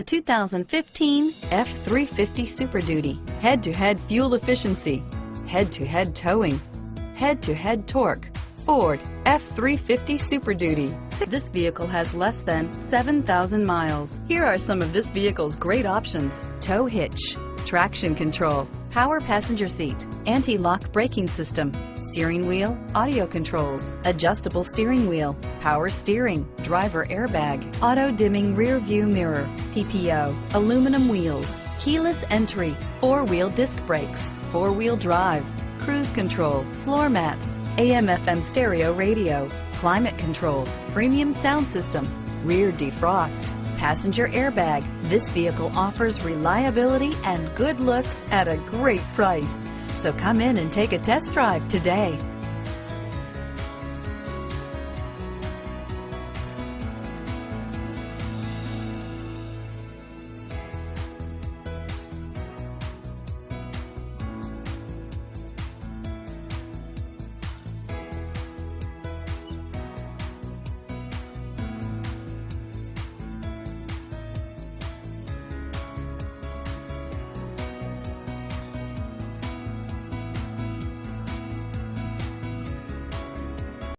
The 2015 F-350 Super Duty. Head-to-head fuel efficiency, head-to-head towing, head-to-head torque. Ford F-350 Super Duty. This vehicle has less than 7,000 miles. Here are some of this vehicle's great options: tow hitch, traction control, power passenger seat, anti-lock braking system, steering wheel audio controls, adjustable steering wheel, power steering, driver airbag, auto dimming rear view mirror, PPO, aluminum wheels, keyless entry, four-wheel disc brakes, four-wheel drive, cruise control, floor mats, AM/FM stereo radio, climate control, premium sound system, rear defrost, passenger airbag. This vehicle offers reliability and good looks at a great price. So come in and take a test drive today.